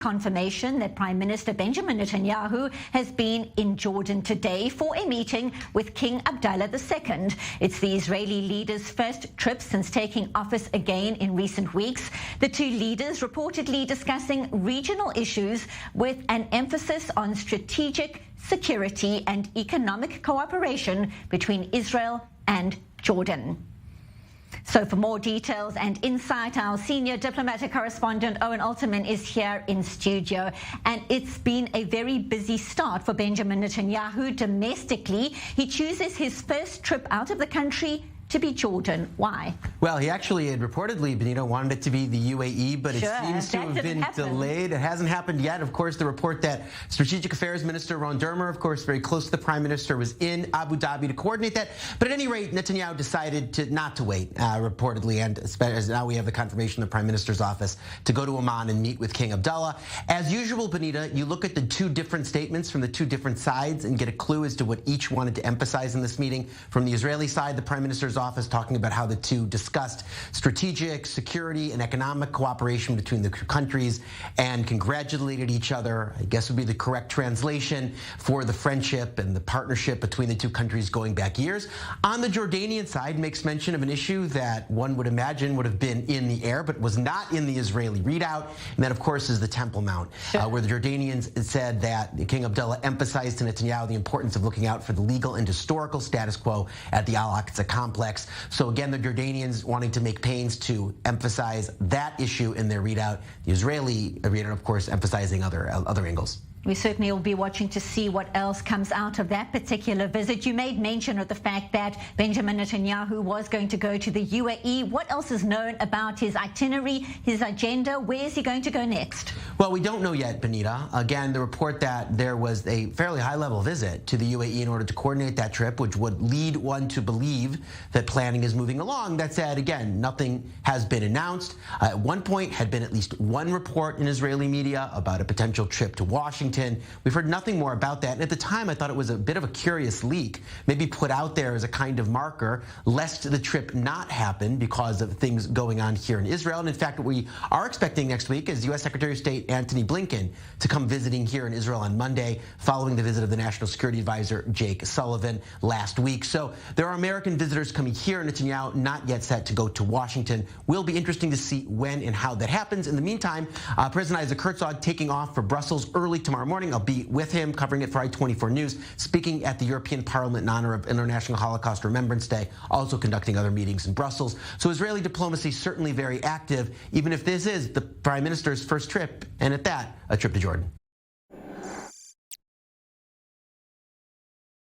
Confirmation that Prime Minister Benjamin Netanyahu has been in Jordan today for a meeting with King Abdullah II. It's the Israeli leader's first trip since taking office again in recent weeks. The two leaders reportedly discussing regional issues with an emphasis on strategic security and economic cooperation between Israel and Jordan. So for more details and insight, our senior diplomatic correspondent Owen Alterman is here in studio. And it's been a very busy start for Benjamin Netanyahu domestically. He chooses his first trip out of the country to be Jordan. Why? Well, he actually had reportedly, Benito, wanted it to be the UAE, but it seems to have been delayed. It hasn't happened yet. Of course, the report that Strategic Affairs Minister Ron Dermer, of course, very close to the Prime Minister, was in Abu Dhabi to coordinate that. But at any rate, Netanyahu decided not to wait, reportedly, and as now we have the confirmation of the Prime Minister's office to go to Oman and meet with King Abdullah. As usual, Benita, you look at the two different statements from the two different sides and get a clue as to what each wanted to emphasize in this meeting. From the Israeli side, the Prime Minister's office talking about how the two discussed strategic, security, and economic cooperation between the countries and congratulated each other, I guess would be the correct translation, for the friendship and the partnership between the two countries going back years. On the Jordanian side, makes mention of an issue that one would imagine would have been in the air, but was not in the Israeli readout, and that, of course, is the Temple Mount, where the Jordanians said that King Abdullah emphasized to Netanyahu the importance of looking out for the legal and historical status quo at the Al-Aqsa complex. So again, the Jordanians wanting to make pains to emphasize that issue in their readout. The Israeli readout, of course, emphasizing other angles. We certainly will be watching to see what else comes out of that particular visit. You made mention of the fact that Benjamin Netanyahu was going to go to the UAE. What else is known about his itinerary, his agenda? Where is he going to go next? Well, we don't know yet, Benita. Again, the report that there was a fairly high-level visit to the UAE in order to coordinate that trip, which would lead one to believe that planning is moving along. That said, again, nothing has been announced. At one point, had been at least one report in Israeli media about a potential trip to Washington. We've heard nothing more about that. And at the time, I thought it was a bit of a curious leak, maybe put out there as a kind of marker, lest the trip not happen because of things going on here in Israel. And in fact, what we are expecting next week is U.S. Secretary of State Antony Blinken to come visiting here in Israel on Monday, following the visit of the National Security Advisor Jake Sullivan last week. So there are American visitors coming here. Netanyahu not yet set to go to Washington. Will be interesting to see when and how that happens. In the meantime, President Isaac Herzog taking off for Brussels early tomorrow morning. I'll be with him covering it for I-24 News, speaking at the European Parliament in honor of International Holocaust Remembrance Day, also conducting other meetings in Brussels. So Israeli diplomacy certainly very active, even if this is the Prime Minister's first trip, and at that, a trip to Jordan.